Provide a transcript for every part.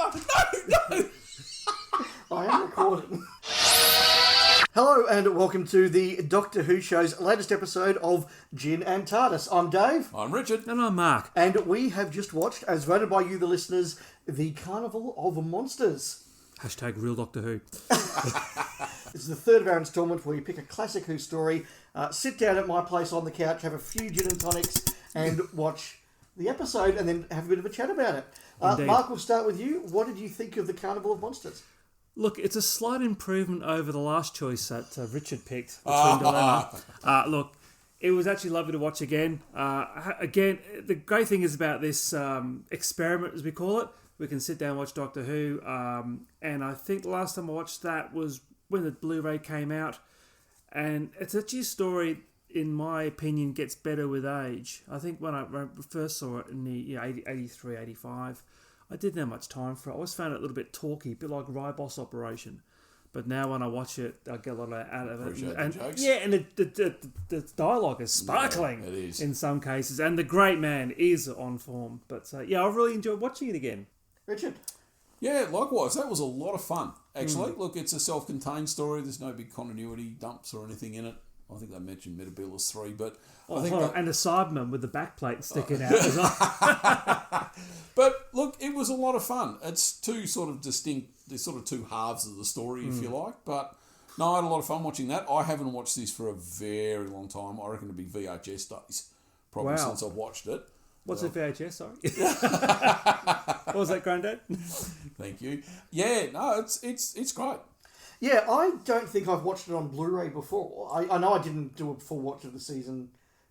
No! I am recording. Hello and welcome to the Doctor Who show's latest episode of Gin and TARDIS. I'm Dave. I'm Richard. And I'm Mark. And we have just watched, as voted by you, the listeners, the Carnival of Monsters. Hashtag real Doctor Who. This is the third of our instalment where we pick a classic Who story, sit down at my place on the couch, have a few gin and tonics, and watch the episode, and then have a bit of a chat about it. Mark, we'll start with you. What did you think of the Carnival of Monsters? Look, it's a slight improvement over the last choice that Richard picked between Dilemma. Look, it was actually lovely to watch again. Again, the great thing is about this experiment, as we call it, we can sit down and watch Doctor Who. And I think the last time I watched that was when the Blu-ray came out. And it's actually a story, in my opinion, gets better with age. I think when I first saw it in the 83, 85, I didn't have much time for it. I always found it a little bit talky, a bit like Ribos Operation. But now when I watch it, I get a lot out of it. Appreciate And the jokes. yeah, and the dialogue is sparkling it is. in some cases. And the great man is on form. But yeah, I really enjoyed watching it again. Richard? Yeah, likewise. That was a lot of fun, actually. Look, it's a self-contained story. There's no big continuity dumps or anything in it. I think they mentioned Metabolus 3, but I think and a Cyberman with the backplate sticking out as well. But look, it was a lot of fun. It's two sort of distinct, there's sort of two halves of the story, if you like. But no, I had a lot of fun watching that. I haven't watched this for a very long time. I reckon it'll be VHS days, probably since I've watched it. What's a VHS, sorry? What was that, Grandad? Thank you. Yeah, no, it's great. Yeah, I don't think I've watched it on Blu-ray before. I know I didn't do a full watch of the season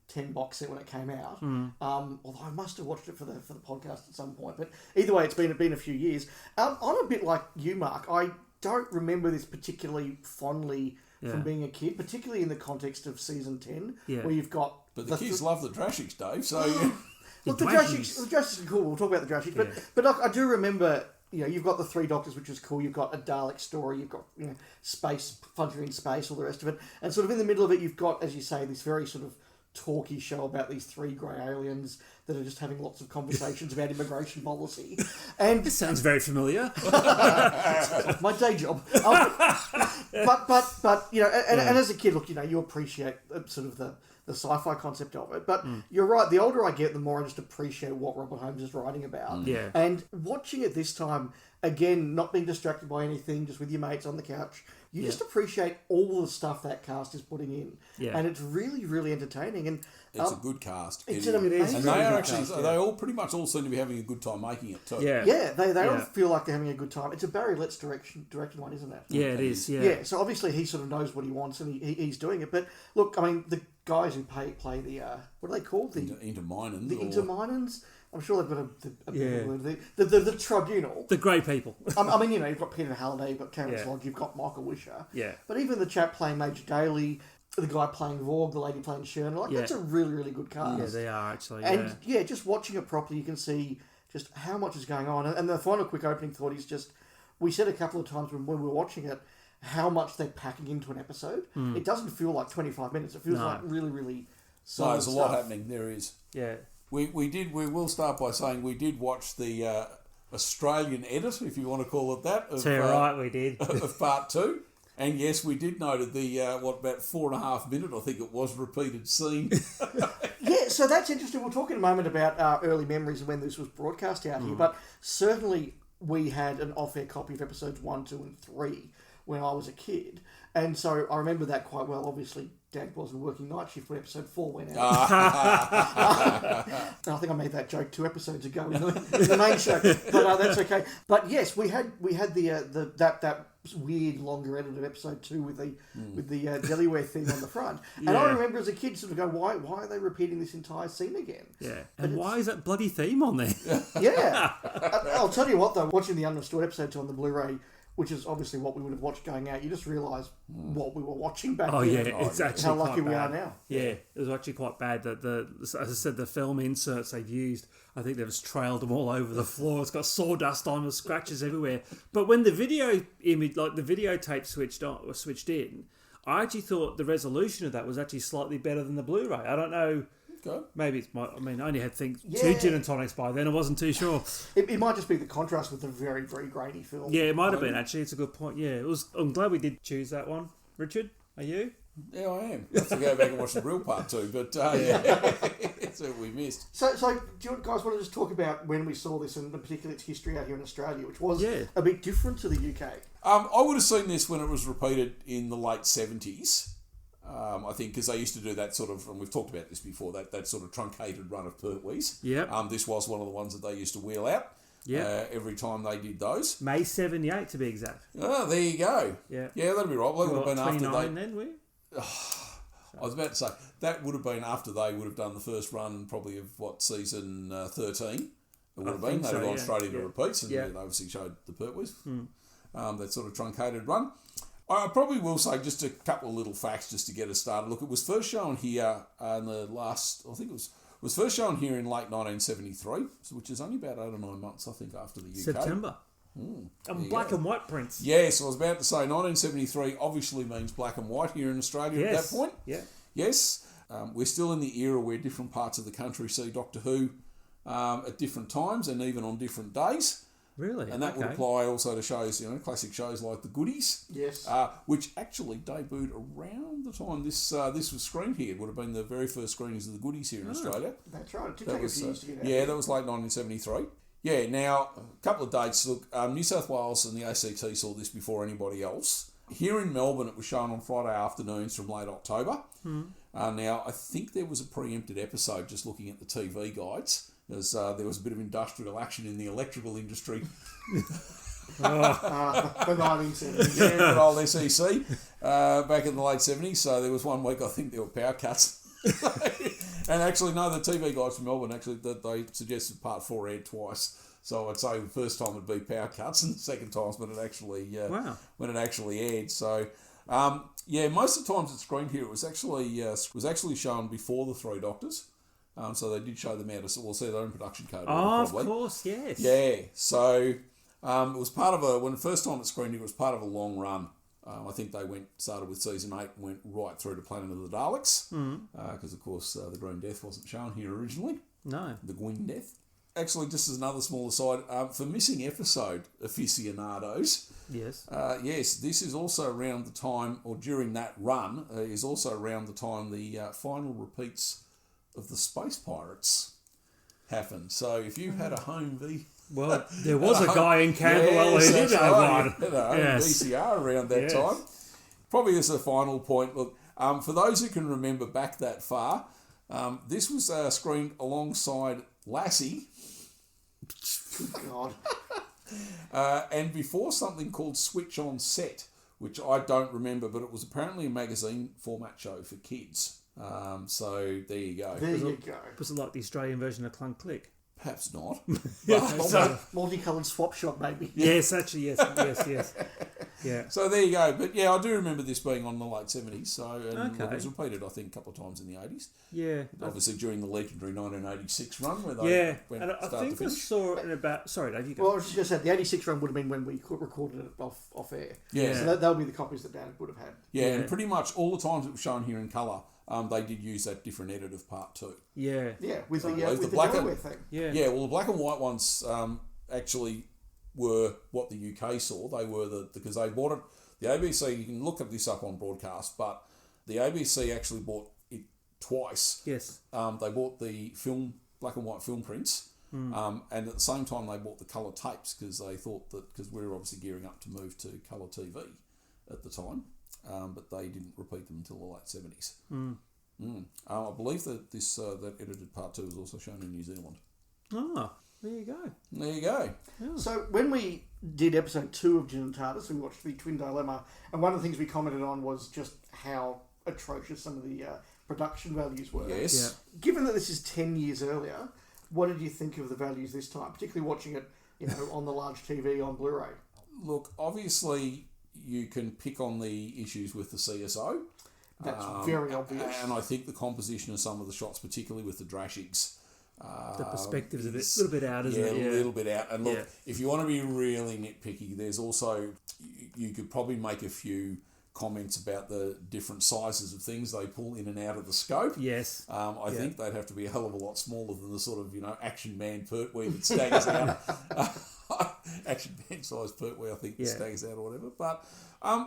10 box set when it came out. Although I must have watched it for the podcast at some point. But either way, it's been a few years. I'm a bit like you, Mark. I don't remember this particularly fondly from being a kid, particularly in the context of season 10, where you've got... But the kids love the Drashics, Dave, so... Look, the Drashics are cool. We'll talk about the Drashics. But I do remember... You know, you've got the Three Doctors, which is cool. You've got a Dalek story. You've got, space, Frontier in Space, all the rest of it. And sort of in the middle of it, you've got, as you say, this very sort of talky show about these three grey aliens that are just having lots of conversations about immigration policy. And This sounds very familiar. my day job. But and as a kid, look, you appreciate sort of the sci-fi concept of it. But you're right, the older I get, the more I just appreciate what Robert Holmes is writing about. Yeah. And watching it this time, again, not being distracted by anything, just with your mates on the couch, you just appreciate all the stuff that cast is putting in. Yeah. And it's really, really entertaining. And It's a good cast. It's an amazing And they are cast, actually, they all pretty much all seem to be having a good time making it too. Yeah. Yeah, they all feel like they're having a good time. It's a Barry Letts directed one, isn't it? Yeah, it is. Yeah. Yeah, so obviously he sort of knows what he wants and he's doing it. But look, I mean, the guys who play the what are they called? The Interminans. The Interminans. I'm sure they've got a better word. The tribunal. The grey people. I mean, you've got Peter Halliday, you've got Terence Lodge, you've got Michael Wisher. Yeah. But even the chap playing Major Daly, the guy playing Vorg, the lady playing Shirna, that's a really, really good cast. Yeah, they are actually. And just watching it properly, you can see just how much is going on. And the final quick opening thought is just, we said a couple of times when we were watching it, how much they're packing into an episode. It doesn't feel like 25 minutes. It feels like really, really solid there's a lot happening. There is. Yeah. We will start by saying we did watch the Australian edit, if you want to call it that. Right, we did. Of part 2. And yes, we did note the, about 4.5 minute, I think it was, repeated scene. Yeah, so that's interesting. We'll talk in a moment about our early memories of when this was broadcast out here, but certainly we had an off-air copy of episodes 1, 2 and 3 when I was a kid. And so I remember that quite well. Obviously, Dad wasn't working night shift when episode 4 went out. I think I made that joke 2 episodes ago in the main show, but that's okay. But yes, we had that weird longer edit of episode 2 with the Delaware theme on the front. And I remember as a kid sort of go, why are they repeating this entire scene again? Yeah. And why is that bloody theme on there? Yeah. I'll tell you what though, watching the Unrestored episode 2 on the Blu-ray, which is obviously what we would have watched going out, you just realise what we were watching back then. Oh yeah, it's actually how lucky quite we bad. are now. Yeah, it was actually quite bad that as I said, the film inserts they've used, I think they've just trailed them all over the floor. It's got sawdust on, with scratches everywhere. But when the video image, like the videotape switched in, I actually thought the resolution of that was actually slightly better than the Blu-ray. I don't know. Go. Maybe it's my. I mean, I only had two Yeah. gin and tonics by then. I wasn't too sure. It might just be the contrast with the very, very grainy film. Yeah, it might have been actually. It's a good point. Yeah, it was. I'm glad we did choose that one. Richard, are you? Yeah, I am. I have to go back and watch the real part too, but yeah, that's what we missed. So do you guys want to just talk about when we saw this and particularly its history out here in Australia, which was Yeah. a bit different to the UK? I would have seen this when it was repeated in the late 70s. I think because they used to do that sort of, and we've talked about this before, that sort of truncated run of Pertwees. Yeah. This was one of the ones that they used to wheel out. Yeah. Every time they did those. May 78 to be exact. Oh, there you go. Yeah. Yeah, that'd be right. Well, that would have been after 29 they. then, were you? I was about to say that would have been after they would have done the first run, probably of season 13. It would have been. think They'd so, have gone yeah. straight into Yeah. repeats, and Yeah. they obviously showed the Pertwees. That sort of truncated run. I probably will say just a couple of little facts just to get us started. Look, it was first shown here in the last, I think it was first shown here in late 1973, which is only about 8 or 9 months, I think, after the UK. September. And black and white prints. Yes, I was about to say 1973 obviously means black and white here in Australia at that point. Yeah. Yes. We're still in the era where different parts of the country see Doctor Who at different times and even on different days. Really? And that would apply also to shows, classic shows like The Goodies. Yes. Which actually debuted around the time this was screened here. It would have been the very first screenings of The Goodies here in Australia. That's right. It did take a few years to get out. Yeah, that was late 1973. Yeah, now, a couple of dates. Look, New South Wales and the ACT saw this before anybody else. Here in Melbourne, it was shown on Friday afternoons from late October. Now, I think there was a preempted episode just looking at the TV guides. There was a bit of industrial action in the electrical industry. The 1970s. Yeah, good old SEC back in the late 70s. So there was one week, I think, there were power cuts. And actually, no, the TV guys from Melbourne, actually, they suggested part 4 aired twice. So I'd say the first time would be power cuts, and the second time's when it actually aired. So most of the times it's screened here, it was actually shown before the Three Doctors. So they did show them out. We'll see their own production code. Oh, probably. of course, yes. Yeah. So it was part of when the first time it screened, it was part of a long run. I think they started with season 8 and went right through to Planet of the Daleks. Because, of course, the Green Death wasn't shown here originally. No. The Green Death. Actually, just as another small aside, for missing episode aficionados, Yes. yes, this is also around the time, or during that run, is also around the time the final repeats of the Space Pirates happened. So if you had a home Well, there was a guy in Camberwell who did have one. VCR around that time. Probably as a final point, look, for those who can remember back that far, this was screened alongside Lassie. Good God. And before something called Switch on Set, which I don't remember, but it was apparently a magazine format show for kids. So there you go. There you go. Was it like the Australian version of Clunk Click? Perhaps not. Multicoloured swap shop, maybe. Yes, actually, yes. Yeah. So there you go. But yeah, I do remember this being on the late 70s. So and Okay. it was repeated, I think, a couple of times in the 80s. Yeah. Obviously during the legendary 1986 run where they went and I start to think I finish. saw it in about... Sorry, Dave, you go. Well, I was just going to say, the 86 run would have been when we recorded it off air. Yeah. So that would be the copies that Dan would have had. Yeah, and pretty much all the times it was shown here in colour, they did use that different edit of part 2. Yeah. Yeah, with So the the black Delaware and- thing. Yeah. Yeah, well, the black and white ones actually were what the UK saw. They were because they bought it. The ABC, you can look at this up on broadcast, but the ABC actually bought it twice. Yes. They bought the black and white film prints, and at the same time they bought the colour tapes because they thought that because we were obviously gearing up to move to colour TV at the time, but they didn't repeat them until the late 70s. I believe that this that edited part 2 was also shown in New Zealand. Oh, there you go. There you go. So when we did episode 2 of Gin and TARDIS, we watched the Twin Dilemma, and one of the things we commented on was just how atrocious some of the production values were. Yes. Given that this is 10 years earlier, what did you think of the values this time, particularly watching it, on the large TV on Blu-ray? Look, obviously you can pick on the issues with the CSO. That's very obvious. And I think the composition of some of the shots, particularly with the Drashigs, The perspective's a little bit out, isn't it? Yeah, a little bit out. And look, Yeah. if you want to be really nitpicky, there's also, you could probably make a few comments about the different sizes of things they pull in and out of the scope. Yes. I think they'd have to be a hell of a lot smaller than the sort of, action man Pertwee that staggers out. Action man size Pertwee, I think, staggers out or whatever. But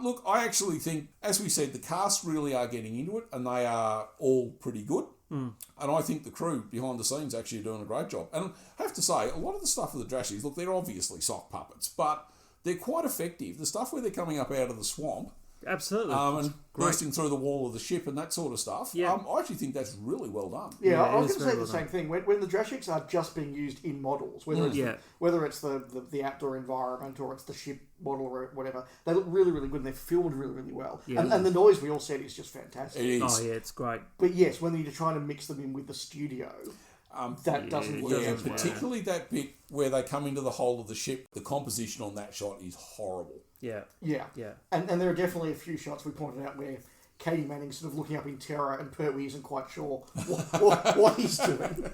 look, I actually think, as we said, the cast really are getting into it, and they are all pretty good. And I think the crew behind the scenes actually are doing a great job. And I have to say, a lot of the stuff with the Drashies, look, they're obviously sock puppets, but they're quite effective. The stuff where they're coming up out of the swamp, absolutely, and bursting through the wall of the ship and that sort of stuff. I actually think that's really well done. Yeah, I was going to say the same thing. When the Drashiks are just being used in models, whether it's the outdoor environment or it's the ship model or whatever, they look really, really good and they're filmed really, really well. Yeah. And the noise we all said is just fantastic. It is. Oh yeah, it's great. But yes, when you're trying to mix them in with the studio, that doesn't work. Yeah, particularly that bit where they come into the hull of the ship, the composition on that shot is horrible. Yeah. And there are definitely a few shots we pointed out where Katie Manning's sort of looking up in terror and Pertwee isn't quite sure what he's doing.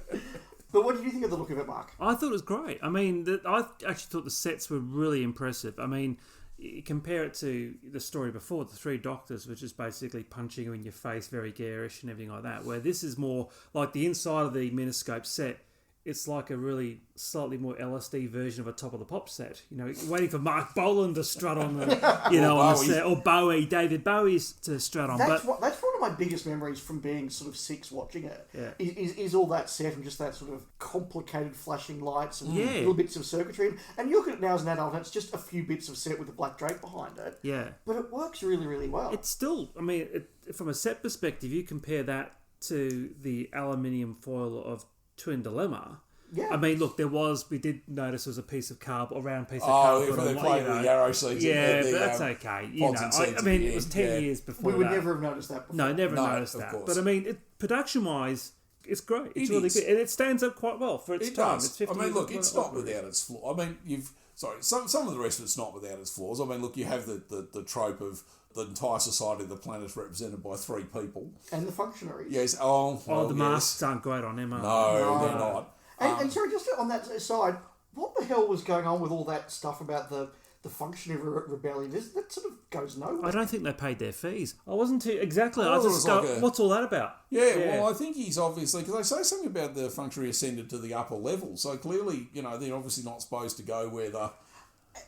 But what did you think of the look of it, Mark? I thought it was great. I mean, I actually thought the sets were really impressive. I mean, you compare it to the story before, The Three Doctors, which is basically punching you in your face, very garish and everything like that, where this is more like the inside of the Miniscope set. It's like a really slightly more LSD version of a Top of the Pop set. Waiting for Mark Bolan to strut on the, on the set, or David Bowie's to strut on. That's one of my biggest memories from being sort of 6 watching it. Yeah. Is all that set and just that sort of complicated flashing lights and little bits of circuitry. And you look at it now as an adult, and it's just a few bits of set with a black drape behind it. Yeah. But it works really, really well. It's still, I mean, from a set perspective, you compare that to the aluminium foil of Twin Dilemma. Yeah. I mean, look, we did notice there was a piece of cardboard, a round piece of Oh, cardboard. if they played with the arrow seeds. Yeah, but that's okay. I mean, it was 10 years before we would never have noticed that before. No, never noticed that. Course. But I mean, production-wise, it's great. It's really good. And it stands up quite well for its time. Does. It's 50 I mean, look, it's not without its flaws. I mean, some of the rest of it's not without its flaws. I mean, look, you have the trope of the entire society of the planet is represented by 3 people. And the functionaries. Yes. The masks aren't great on them, No, they're not. And sorry, just on that side, what the hell was going on with all that stuff about the functionary rebellion? That sort of goes nowhere. I don't think they paid their fees. I wasn't too... Exactly. I just go, what's all that about? Yeah, well, I think he's obviously... Because they say something about the functionary ascended to the upper level, so clearly, they're obviously not supposed to go where the...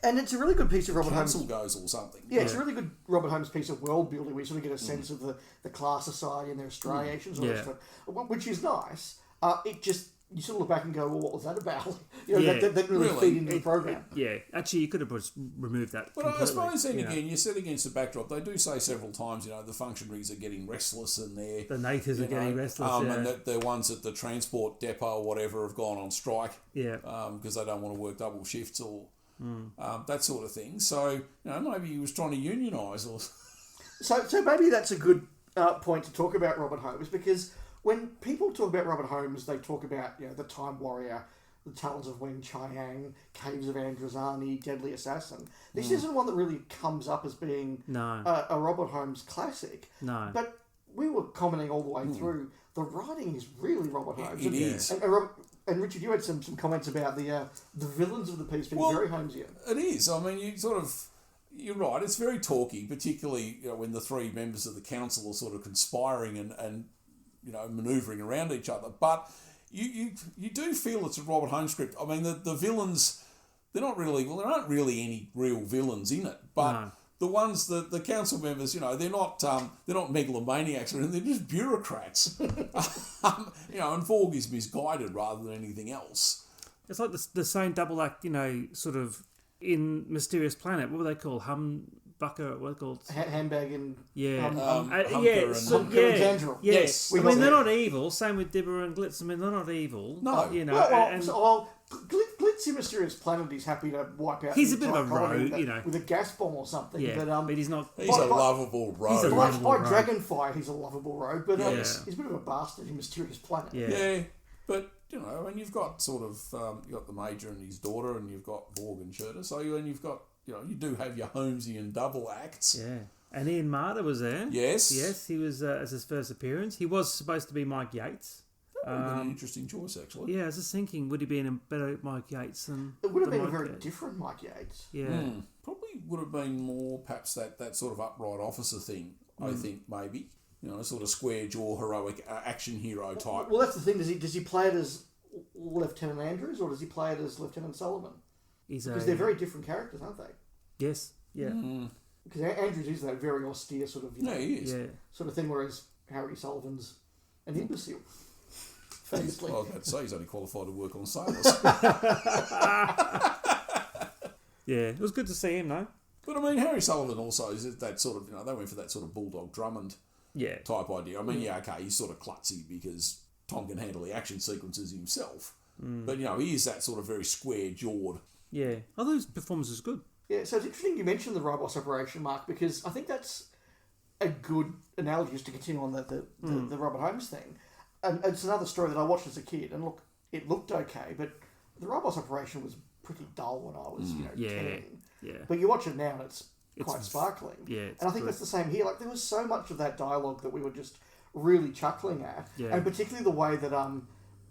And it's a really good piece of Robert Holmes. Council goes or something. Yeah, it's a really good Robert Holmes piece of world building where you sort of get a sense of the class society and their striations, which is nice. It just... You sort of look back and go, well, what was that about? That didn't really feed into the program. Yeah, actually, you could have just removed that. But I suppose then again, you set against the backdrop. They do say several times, the functionaries are getting restless, and the natives are getting restless, and that the ones at the transport depot or whatever have gone on strike. Yeah, because they don't want to work double shifts or that sort of thing. So maybe he was trying to unionise or. So maybe that's a good point to talk about Robert Holmes, because when people talk about Robert Holmes, they talk about the Time Warrior, the Talons of Wen Chiang, Caves of Androzani, Deadly Assassin. This isn't one that really comes up as being a Robert Holmes classic. No. But we were commenting all the way through, the writing is really Robert Holmes. It is. And Richard, you had some comments about the villains of the piece being very Holmesian. It is. I mean, you're right. It's very talky, particularly when the 3 members of the council are sort of conspiring and manoeuvring around each other. But you do feel it's a Robert Holmes script. I mean, the villains, there aren't really any real villains in it. But the ones, the council members, they're not megalomaniacs or anything. They're just bureaucrats. And Vorg is misguided rather than anything else. It's like the same double act, sort of in Mysterious Planet. What were they called? Humbucker, what are they called? Handbag and... Humker and Tendril. Yes. I mean, they're not evil. Same with Dibber and Glitz. I mean, they're not evil. No. Glitz in Mysterious Planet is happy to wipe out... He's a bit of a rogue, with a gas bomb or something. Yeah, but he's not... He's a lovable rogue. By Dragonfire, he's a lovable rogue, but he's a bit of a bastard in Mysterious Planet. Yeah, but... and you've got sort of, you've got the Major and his daughter, and you've got Vorg and Shirter, and you've got, you do have your Holmesian double acts. Yeah. And Ian Marter was there. Yes. Yes, he was, as his first appearance. He was supposed to be Mike Yates. That would have been an interesting choice, actually. Yeah, I was just thinking, would he be a better Mike Yates than... It would have been a very different Mike Yates. Yeah. Probably would have been more perhaps that sort of upright officer thing, I think, maybe. Sort of square jaw, heroic action hero type. Well, that's the thing. Does he play it as Lieutenant Andrews or does he play it as Lieutenant Sullivan? Because they're very different characters, aren't they? Yes, yeah. Because Andrews is that very austere sort of, he is. sort of thing, whereas Harry Sullivan's an imbecile. Famously. Well, I was about to say he's only qualified to work on sailors. Yeah, it was good to see him, though. But I mean, Harry Sullivan also is that sort of, they went for that sort of Bulldog Drummond type idea. I mean, okay, he's sort of klutzy because Tom can handle the action sequences himself. But, he is that sort of very square-jawed. Yeah. I thought his performance was good. Yeah, so it's interesting you mentioned the Robos operation, Mark, because I think that's a good analogy just to continue on the Robert Holmes thing. And it's another story that I watched as a kid, and look, it looked okay, but the Robos operation was pretty dull when I was, 10. Yeah. But you watch it now and it's quite sparkling. Yeah, and I think that's the same here. Like, there was so much of that dialogue that we were just really chuckling at, and particularly the way that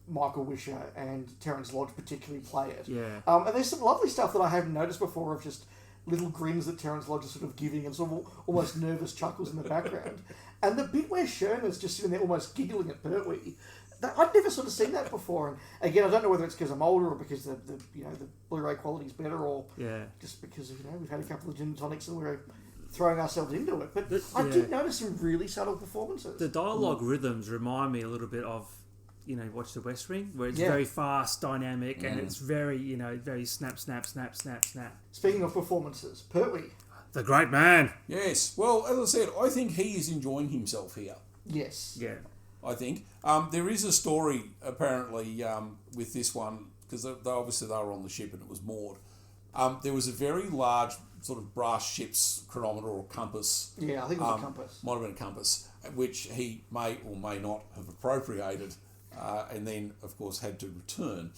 Michael Wisher and Terence Lodge particularly play it. Yeah. And there's some lovely stuff that I hadn't noticed before of just little grins that Terence Lodge is sort of giving and sort of almost nervous chuckles in the background. And the bit where Sherman's just sitting there almost giggling at Pertwee, I'd never sort of seen that before. And again, I don't know whether it's because I'm older or because the Blu-ray quality's better or just because we've had a couple of gin and tonics and we're throwing ourselves into it. But I did notice some really subtle performances. The dialogue rhythms remind me a little bit of, watch The West Wing, where it's very fast, dynamic, and it's very, very snap, snap, snap, snap, snap. Speaking of performances, Pertwee. The great man. Yes. Well, as I said, I think he is enjoying himself here. Yes. Yeah. I think. There is a story, apparently, with this one, because they were on the ship and it was moored. There was a very large sort of brass ship's chronometer or compass. Yeah, I think it was a compass. Might have been a compass, which he may or may not have appropriated, and then, of course, had to return.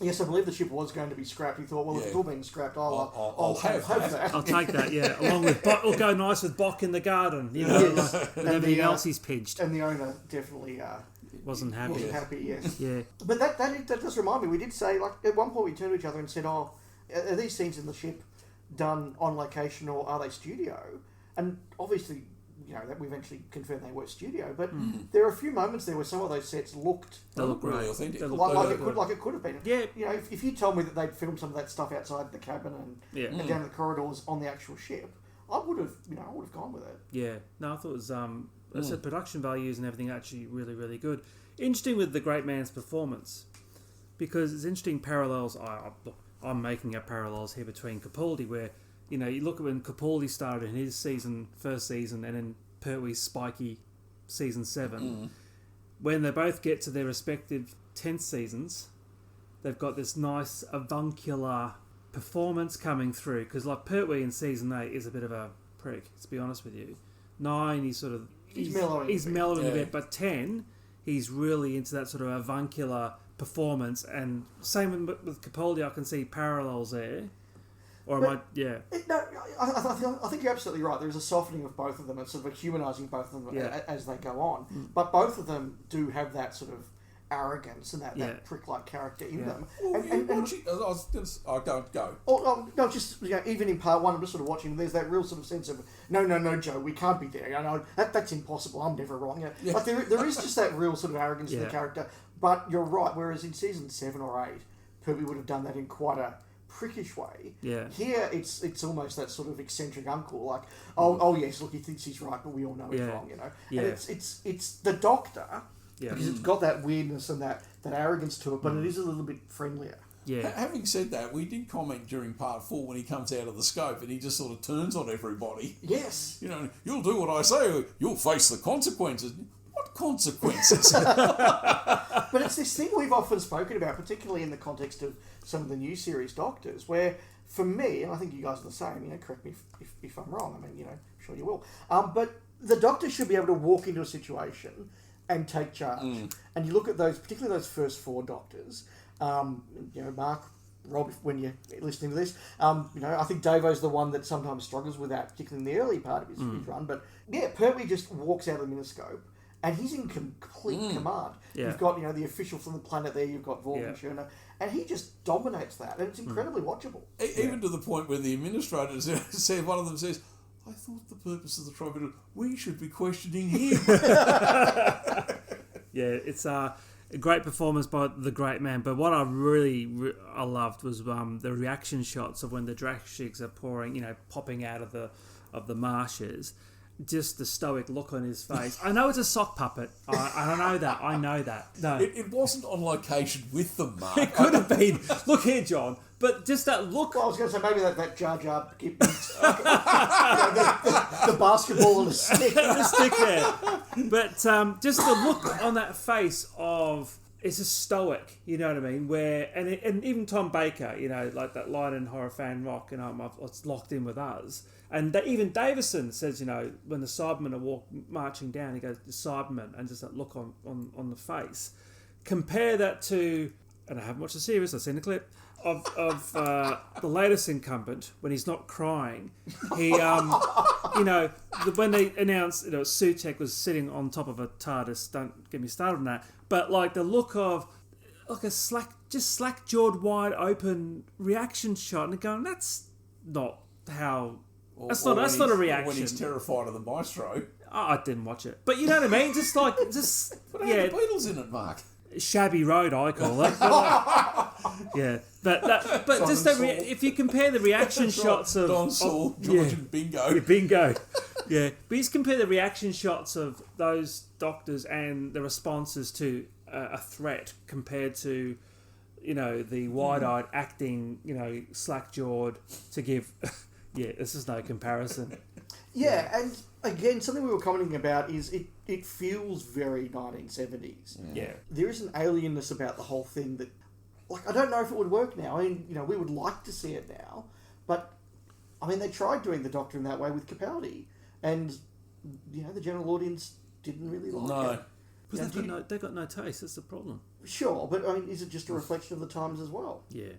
Yes, I believe the ship was going to be scrapped. He thought, well, if it's all being scrapped, I'll have that. I'll take that, yeah. Along with it'll go nice with Bock in the garden, and everything else he's pinched. And the owner definitely wasn't happy. Yes. Yeah. But that does remind me. We did say, like, at one point we turned to each other and said, "Oh, are these scenes in the ship done on location or are they studio?" And obviously, that we eventually confirmed they were studio. But there are a few moments there where some of those sets looked really authentic, like it could have been. Yeah. If you told me that they'd filmed some of that stuff outside the cabin and down the corridors on the actual ship, I would have gone with it. Yeah. No, I thought it was. The production values and everything actually really, really good. Interesting with the great man's performance, because it's interesting parallels. I'm making up parallels here between Capaldi, where you look at when Capaldi started in his first season, and then Pertwee's spiky season 7. When they both get to their respective 10th seasons, they've got this nice avuncular performance coming through. Because like Pertwee in season 8 is a bit of a prick, to be honest with you. 9, he's mellowing a bit, but 10, he's really into that sort of avuncular performance. And same with Capaldi, I can see parallels there. Or am I think you're absolutely right. There's a softening of both of them and sort of a humanising both of them as they go on. But both of them do have that sort of arrogance and that prick-like character in them. Go. Just even in part 1, I'm just sort of watching. There's that real sort of sense of no, Joe, we can't be there. That's impossible. I'm never wrong. Like there is just that real sort of arrogance in the character. But you're right. Whereas in season 7 or 8, Pertwee would have done that in quite a prickish way. Yeah. Here it's almost that sort of eccentric uncle, like, oh yes, look, he thinks he's right, but we all know he's wrong, Yeah. And it's the Doctor, because it's got that weirdness and that arrogance to it, but it is a little bit friendlier. Yeah. Having said that, we did comment during part 4 when he comes out of the scope and he just sort of turns on everybody. Yes. You'll do what I say, you'll face the consequences. What consequences? But it's this thing we've often spoken about, particularly in the context of some of the new series Doctors, where, for me, and I think you guys are the same, correct me if I'm wrong, I mean, I'm sure you will, but the Doctor should be able to walk into a situation and take charge. And you look at those, particularly those first 4 Doctors, Mark, Rob, when you're listening to this, I think Davo's the one that sometimes struggles with that, particularly in the early part of his run, but Pertwee just walks out of the miniscope and he's in complete command. Yeah. You've got, the official from the planet there, you've got Vorgan Schurner, and he just dominates that, and it's incredibly watchable. Even to the point where the administrator said, one of them says, I thought the purpose of the tribunal, we should be questioning him. Yeah, it's a great performance by the great man. But what I really loved was the reaction shots of when the Drakshigs are popping out of the marshes. Just the stoic look on his face. I know it's a sock puppet. I know that. No, It wasn't on location with them, Mark. it could have been. Look here, John. But just that look. Well, I was going to say maybe that Jar Jar Gibbons, the basketball and the stick. The stick there. But just the look on that face of it's a stoic, you know what I mean? Where and even Tom Baker, like that line in Horror Fan Rock, it's locked in with us. And even Davison says, when the Cybermen are marching down, he goes, the Cybermen, and just that look on the face. Compare that to, and I haven't watched the series, I've seen the clip, of the latest incumbent, when he's not crying. He, when they announced, Sutek was sitting on top of a TARDIS, don't get me started on that, but like the look of, like a slack-jawed, wide-open reaction shot, and going, that's not how... That's not a reaction. When he's terrified of the maestro. I didn't watch it, but you know what I mean. Just But had the Beatles in it, Mark. Shabby Road, I call it. But just if you compare the reaction shots of Don Saul, George, and Bingo. Bingo, yeah. But you compare the reaction shots of those doctors and the responses to a threat compared to, the wide-eyed acting, slack-jawed to give. Yeah, this is no comparison. Yeah, and again, something we were commenting about is it feels very 1970s. Yeah. There is an alienness about the whole thing that, I don't know if it would work now. I mean, we would like to see it now, but, they tried doing the Doctor in that way with Capaldi, and, the general audience didn't really like it. Because they've got no taste, that's the problem. Sure, but, is it just a reflection of the times as well? Yeah.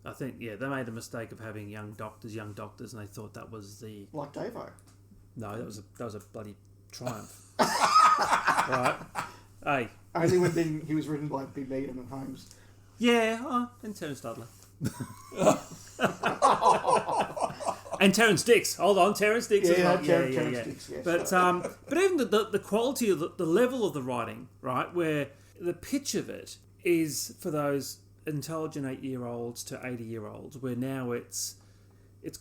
I think, they made a mistake of having young doctors, and they thought that was the... Like Davo. No, that was a bloody triumph. Right? Hey. Only when he was written by Big Needham and Holmes. Yeah, and Terence Dudley. And Terence Dix. Hold on, Terence Dix. Terence Dix, yes. But even the quality of the level of the writing, right, where the pitch of it is for those intelligent 8-year-olds to 80-year-olds, where now it's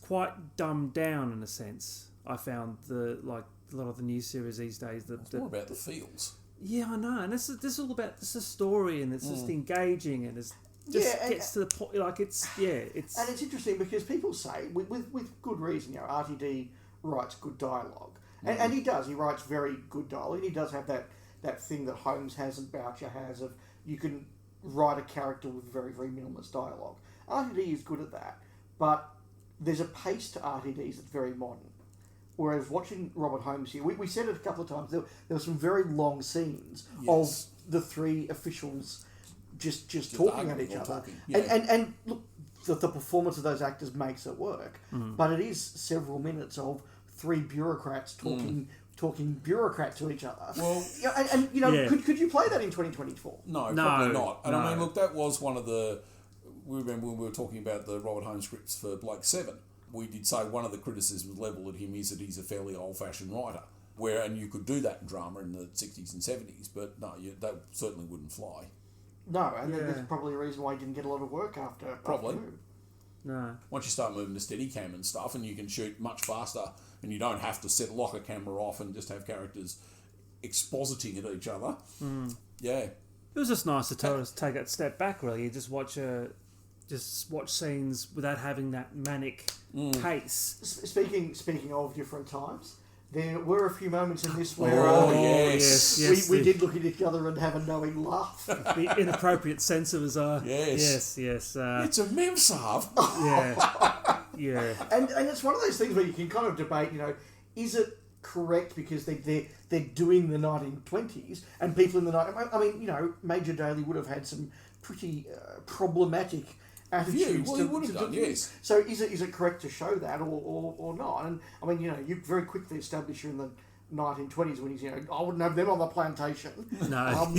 quite dumbed down in a sense. I found a lot of the new series these days. It's more about the feels. Yeah, I know, and this is all about a story, and it's just engaging, and it's gets to the point. Like it's. And it's interesting because people say with good reason, RTD writes good dialogue, and he does. He writes very good dialogue. He does have that thing that Holmes has and Boucher has of you can write a character with very, very minimalist dialogue. RTD is good at that, but there's a pace to RTDs that's very modern. Whereas watching Robert Holmes here, we said it a couple of times, there were some very long scenes of the three officials just talking at each other. Yeah. And look, the performance of those actors makes it work, but it is several minutes of three bureaucrats talking bureaucrat to each other. Well, could you play that in 2024? No, probably not. And I mean, look, that was one of the... We remember when we were talking about the Robert Holmes scripts for Blake 7, we did say one of the criticisms levelled at him is that he's a fairly old-fashioned writer. And you could do that in drama in the 60s and 70s, but no, that certainly wouldn't fly. No, and there's probably a reason why he didn't get a lot of work after. Probably. No. Once you start moving to Steadicam and stuff, and you can shoot much faster, and you don't have to lock a camera off and just have characters expositing at each other. Yeah. It was just nice to take that step back, really. You just watch scenes without having that manic pace. Speaking of different times, there were a few moments in this where yes. We did look at each other and have a knowing laugh. The inappropriate sense of us. Yes. It's a memsav. Yeah. And it's one of those things where you can kind of debate, is it correct because they're doing the 1920s and people in the night. I mean, Major Daley would have had some pretty problematic attitudes. Well, he would have done, yes. So is it correct to show that or not? And I mean, you very quickly establish you're in the 1920s when he's, I wouldn't have them on the plantation. No.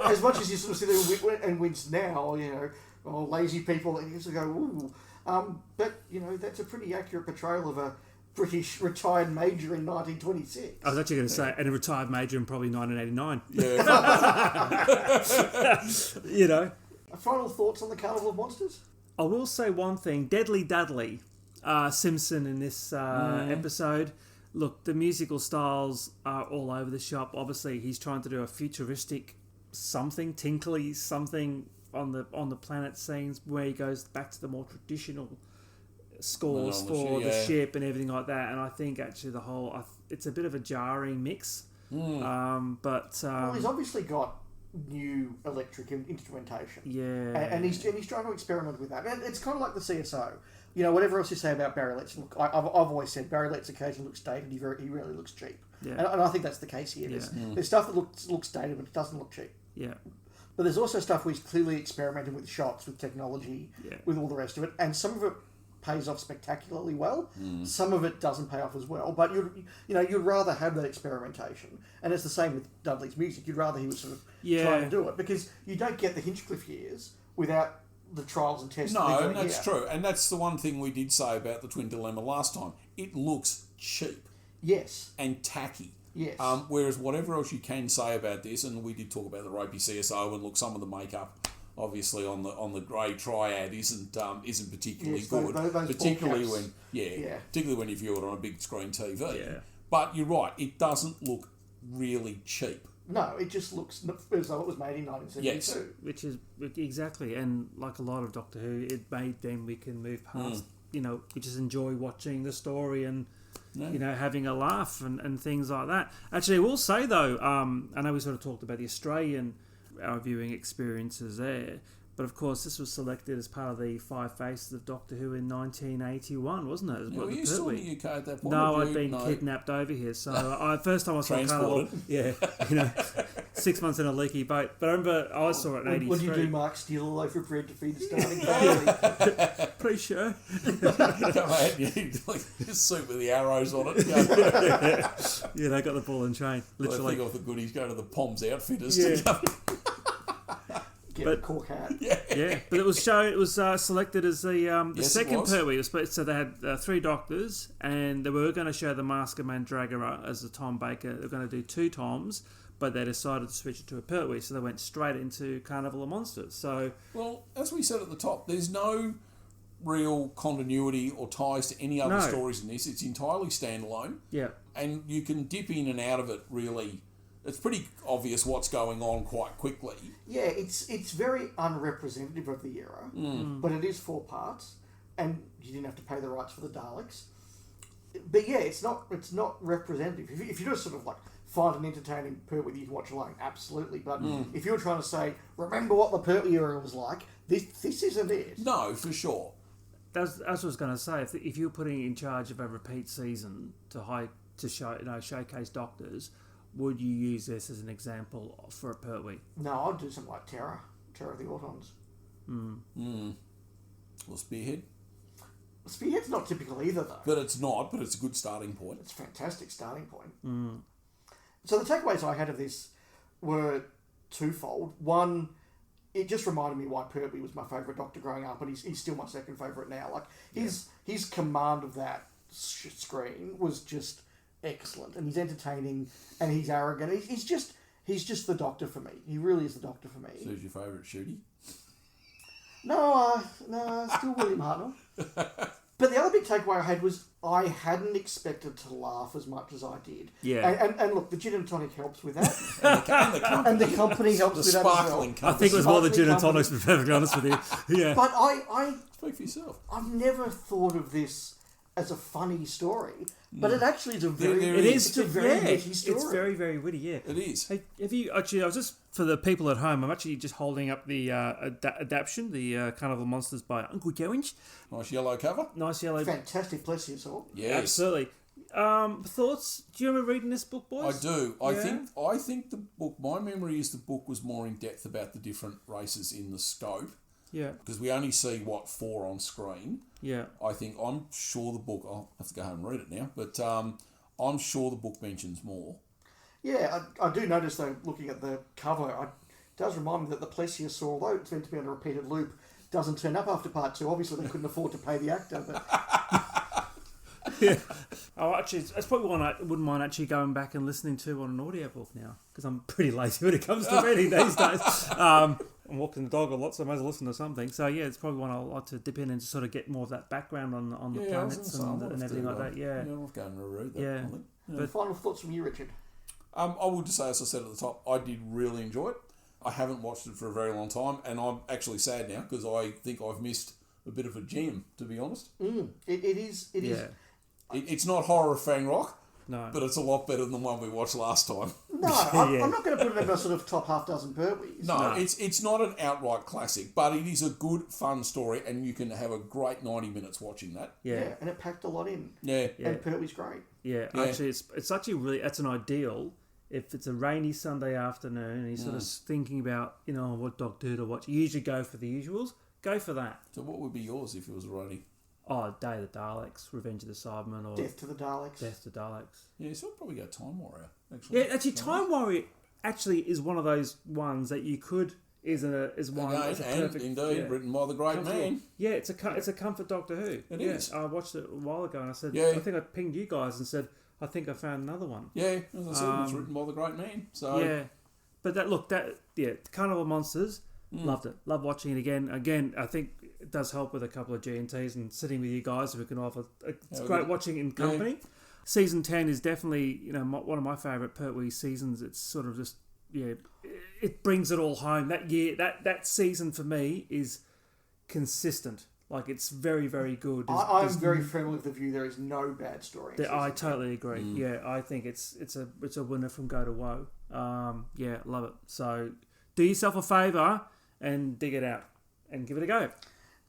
As much as you sort of sit there and wince now, lazy people, and you sort of go, ooh. But, that's a pretty accurate portrayal of a British retired major in 1926. I was actually going to say, and a retired major in probably 1989. Yeah. Final thoughts on the Carnival of Monsters? I will say one thing. Deadly Dudley Simpson in this episode. Look, the musical styles are all over the shop. Obviously, he's trying to do a futuristic something, tinkly something on the planet scenes where he goes back to the more traditional scores for the ship and everything like that. And I think actually it's a bit of a jarring mix. Well, he's obviously got new electric instrumentation. Yeah. And he's trying to experiment with that. And it's kind of like the CSO. Whatever else you say about Barry Letts, look, I've always said Barry Letts occasionally looks dated. He really looks cheap. Yeah. And I think that's the case here. There's stuff that looks dated, but it doesn't look cheap. Yeah. But there's also stuff where he's clearly experimenting with shots, with technology, with all the rest of it. And some of it pays off spectacularly well. Some of it doesn't pay off as well. But you'd rather have that experimentation. And it's the same with Dudley's music. You'd rather he was sort of trying to do it, because you don't get the Hinchcliffe years without the trials and tests. No, that's true. And that's the one thing we did say about the Twin Dilemma last time. It looks cheap. Yes. And tacky. Yes. Whereas whatever else you can say about this, and we did talk about the ropey CSO, and look, some of the makeup obviously on the grey triad isn't particularly good. Those particularly when you view it on a big screen TV. Yeah. But you're right, it doesn't look really cheap. No, it just looks as though it was made in 1972. Yes. Which is exactly, and like a lot of Doctor Who, it made them we can move past, we just enjoy watching the story and, having a laugh and things like that. Actually, I will say though, I know we sort of talked about the Australian our viewing experiences there, but of course this was selected as part of the Five Faces of Doctor Who in 1981, wasn't it? Were you still in the UK at that point? No, I'd been kidnapped over here, so first time I saw Carnival, 6 months in a leaky boat. But I remember I saw it in 83. What did you do, Mark? Steal a loaf of bread to feed the starving family? Pretty sure. Come out, just suit with the arrows on it. Yeah, they got the ball and chain. Literally. Well, I think off the goodies go to the Poms Outfitters. Yeah. Get a cork hat. Yeah, but it was selected as the second Pertwee. So they had 3 doctors, and they were going to show the Mask of Mandragora as the Tom Baker. They were going to do 2 Toms, but they decided to switch it to a Pertwee, so they went straight into Carnival of Monsters. So, well, as we said at the top, there's no real continuity or ties to any other stories in this. It's entirely standalone. Yeah, and you can dip in and out of it really. It's pretty obvious what's going on quite quickly. Yeah, it's very unrepresentative of the era, but it is 4 parts, and you didn't have to pay the rights for the Daleks. But yeah, it's not representative. If you just sort of like find an entertaining Pertwee you can watch alone, absolutely. But if you're trying to say, remember what the Pertwee era was like, this isn't it. No, for sure. As I was going to say, if you're putting in charge of a repeat season to showcase Doctors, would you use this as an example for a Pertwee? No, I'd do something like Terror of the Autons. Or Spearhead. Spearhead's not typical either, though. But it's not, but it's a good starting point. It's a fantastic starting point. So the takeaways I had of this were twofold. One, it just reminded me why Pertwee was my favourite Doctor growing up, and he's still my second favourite now. Like, his command of that screen was just excellent, and he's entertaining, and he's arrogant. He's just the Doctor for me. He really is the Doctor for me. So who's your favourite Shooty? No, still William Hartnell. But the other big takeaway I had was I hadn't expected to laugh as much as I did. Yeah. And look, the gin and tonic helps with that. and the company helps with that as well. I think it was more the gin and tonics, to be perfectly honest with you. Yeah. But I speak for yourself. I've never thought of this as a funny story, but it actually is a very witty story. It's very, very witty, yeah. It is. Hey, have you actually, I was just, for the people at home, I'm actually just holding up the adaptation, the Carnival of Monsters by Uncle Goings. Nice yellow cover. Nice yellow. Fantastic plesiosaur. Yes. Absolutely. Thoughts? Do you remember reading this book, boys? I do. I think the book, my memory is the book was more in depth about the different races in the scope. Yeah. Because we only see, 4 on screen. Yeah. I'm sure the book, I'll have to go home and read it now, but I'm sure the book mentions more. Yeah, I do notice, though, looking at the cover, it does remind me that the plesiosaur, although it's meant to be on a repeated loop, doesn't turn up after part 2. Obviously, they couldn't afford to pay the actor, but... Yeah. Oh, actually, that's probably one I wouldn't mind actually going back and listening to on an audiobook now, because I'm pretty lazy when it comes to reading these days. I'm walking the dog a lot, so I might as well listen to something. So yeah, it's probably one I'll like to dip in and just sort of get more of that background on the planets and everything like that. Yeah, I'll go and reread that. Yeah. But final thoughts from you, Richard? I would just say, as I said at the top, I did really enjoy it. I haven't watched it for a very long time, and I'm actually sad now because I think I've missed a bit of a gem, to be honest. It is. It's not horror Fang Rock, no, but it's a lot better than the one we watched last time. No, I'm not going to put it in a sort of top half dozen Pertwees. No, it's not an outright classic, but it is a good, fun story, and you can have a great 90 minutes watching that. Yeah, and it packed a lot in. Yeah. And Pertwee's great. Yeah, actually, it's actually really, that's an ideal. If it's a rainy Sunday afternoon and you're sort of thinking about, what Doctor Who to watch, you usually go for the usuals. Go for that. So what would be yours if it was rainy? Oh, Day of the Daleks, Revenge of the Cybermen, or Death to the Daleks. Death to Daleks. Yeah, so I'd probably go Time Warrior, actually. Yeah, actually, Time Warrior actually is one of those ones that you could is one that's a perfect, written by the great man. Yeah, it's a comfort Doctor Who. It is. I watched it a while ago and I said, Yeah. I think I pinged you guys and said, I think I found another one. Yeah, as I said, it's written by the great man. So yeah, but Carnival of Monsters, loved it. Love watching it again. Again, I think it does help with a couple of G&Ts and sitting with you guys who can offer. It's great watching in company. Yeah. Season 10 is definitely one of my favourite Pertwee seasons. It's sort of just it brings it all home. That year, that season for me is consistent. Like, it's very, very good. I'm very firmly with the view there is no bad story. I totally agree. Yeah, I think it's a winner from go to woe. Yeah, love it. So do yourself a favour and dig it out and give it a go.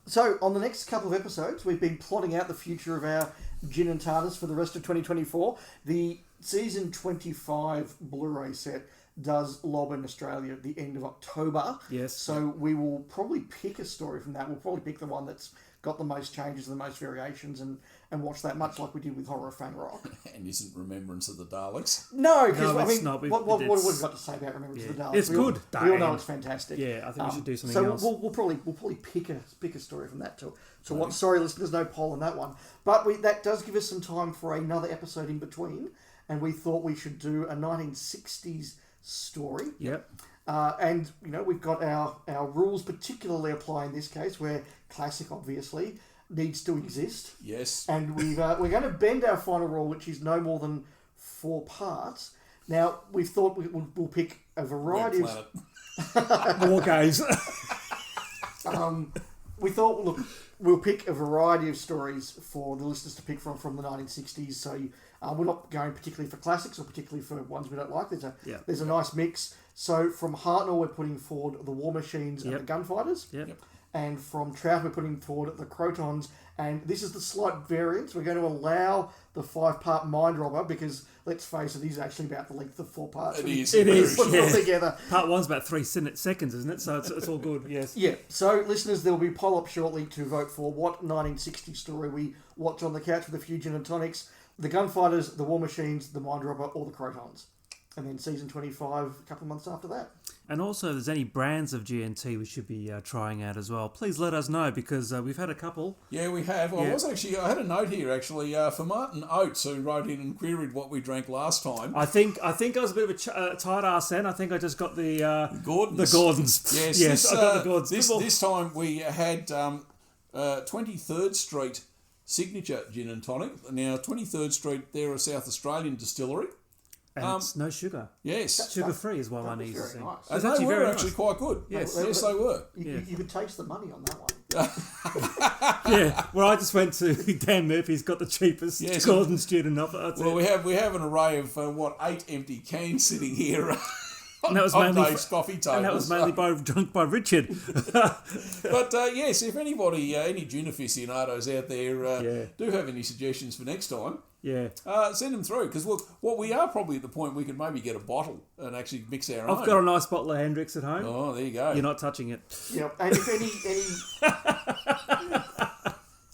So on the next couple of episodes, we've been plotting out the future of our Gin and TARDIS for the rest of 2024. The season 25 Blu-ray set does lob in Australia at the end of October. Yes. So we will probably pick a story from that. We'll probably pick the one that's got the most changes and the most variations and watch that, much like we did with Horror of Fang Rock. And isn't Remembrance of the Daleks? No, because what have we got to say about Remembrance of the Daleks? It's good. We all know it's fantastic. Yeah, I think we should do something else. So we'll probably pick a story from that too. So what? Sorry, listeners, no poll on that one. But that does give us some time for another episode in between, and we thought we should do a 1960s story. Yep. And we've got our rules particularly apply in this case, where classic obviously needs to exist. Yes. And we're going to bend our final rule, which is no more than 4 parts. Now we've thought we'll pick a variety of more games. We thought we'll pick a variety of stories for the listeners to pick from the 1960s. So we're not going particularly for classics or particularly for ones we don't like. There's a nice mix. So from Hartnell, we're putting forward the War Machines and the Gunfighters. Yep. And from Trout, we're putting forward the Crotons. And this is the slight variance. We're going to allow the 5-part Mind Robber because, let's face it, he's actually about the length of 4 parts. It is. Put it all together. Part 1's about 3 seconds, isn't it? So it's all good, yes. Yeah. So, listeners, there will be a poll up shortly to vote for what 1960 story we watch on the couch with a few gin and tonics. The Gunfighters, the War Machines, the Mind Robber, or the Crotons. And then season 25 a couple of months after that. And also, if there's any brands of GNT we should be trying out as well, please let us know, because we've had a couple. Yeah, we have. I had a note here, actually, for Martin Oates, who wrote in and queried what we drank last time. I think I was a bit of a tight ass then. I think I just got the Gordons. The Gordons. Yes, I got the Gordons. This time we had 23rd Street Signature Gin and Tonic. Now, 23rd Street, they're a South Australian distillery. And it's no sugar. Yes. Sugar-free is what I need to see. Nice. And they were actually quite good. Yes, they were. You could taste the money on that one. Yeah, well, I just went to Dan Murphy's, got the cheapest Gordon student offer. We have an array of 8 empty cans sitting here. And that was mainly coffee tables. And that was mainly drunk by Richard. But yes, if anybody, any gin aficionados out there do have any suggestions for next time, send them through, because we are probably at the point we could maybe get a bottle and actually mix our own. I've got a nice bottle of Hendrix at home. Oh, there you go. You're not touching it. Yeah, and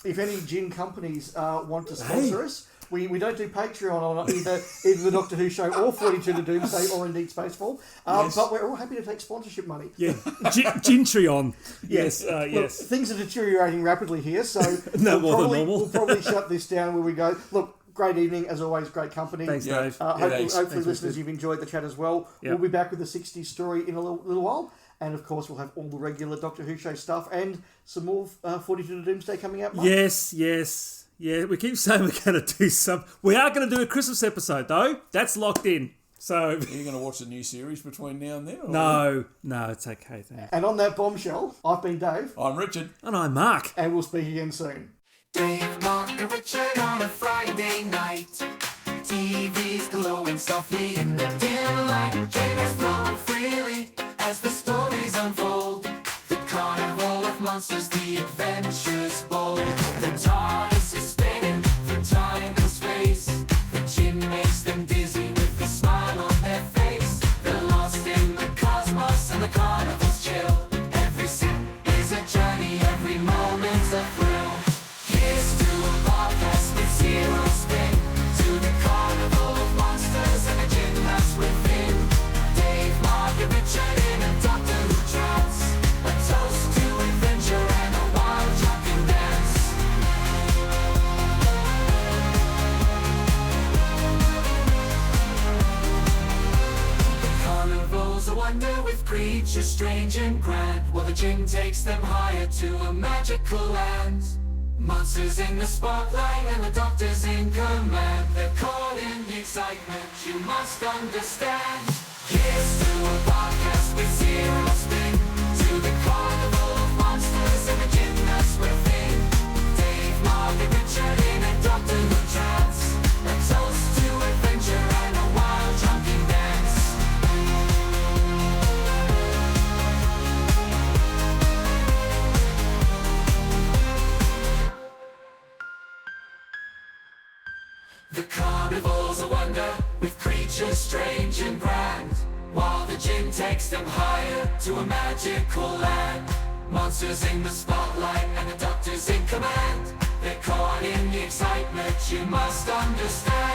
if any gin companies want to sponsor us, We don't do Patreon on either the Doctor Who show or 42 to Doomsday or indeed Spacefall. But we're all happy to take sponsorship money. Yeah, Gintreon. Yes, Look, yes. things are deteriorating rapidly here, so No more than normal. We'll probably shut this down where we go. Look, great evening, as always, great company. Thanks, Dave. Hopefully, Thanks, listeners, you've enjoyed the chat as well. Yep. We'll be back with the 60s story in a little while. And, of course, we'll have all the regular Doctor Who show stuff and some more 42 to Doomsday coming out. Mark. Yes. Yeah, we keep saying we're going to do some. We are going to do a Christmas episode, though. That's locked in. So Are you going to watch a new series between now and then? No, it's okay, thanks. And on that bombshell, I've been Dave. I'm Richard. And I'm Mark. And we'll speak again soon. Dave, Mark, and Richard on a Friday night. TV's glowing softly in the dim light. Trailers flowing freely as the stories unfold. The Carnival of Monsters, the adventures bold. The TARDIS is spinning through time and space. The gin makes them dizzy with a smile on their face. They're lost in the cosmos and the carnival's chill. Every sip is a journey, every moment's a thrill. Here's to a podcast with zero spin. To the Carnival of Monsters and the gin that's within. Dave, Mark, and Richard in a Doctor Who trance. A toast to adventure and a wild drunken dance. The carnival's a wonder with creatures strange and grand. While the gin takes them higher to a magical land. Monsters in the spotlight and the Doctor's in command. They're caught in the excitement, you must understand. Here's to a podcast with zero spin. To the Carnival of Monsters and the gin that's within. Dave, Mark, and Richard in a Doctor Who trance. A toast to adventure and a wild drunken dance. The carnival's a wonder with creatures strange and grand. While the gin takes them higher to a magical land. Monsters in the spotlight and the Doctor's in command. They're caught in the excitement, you must understand.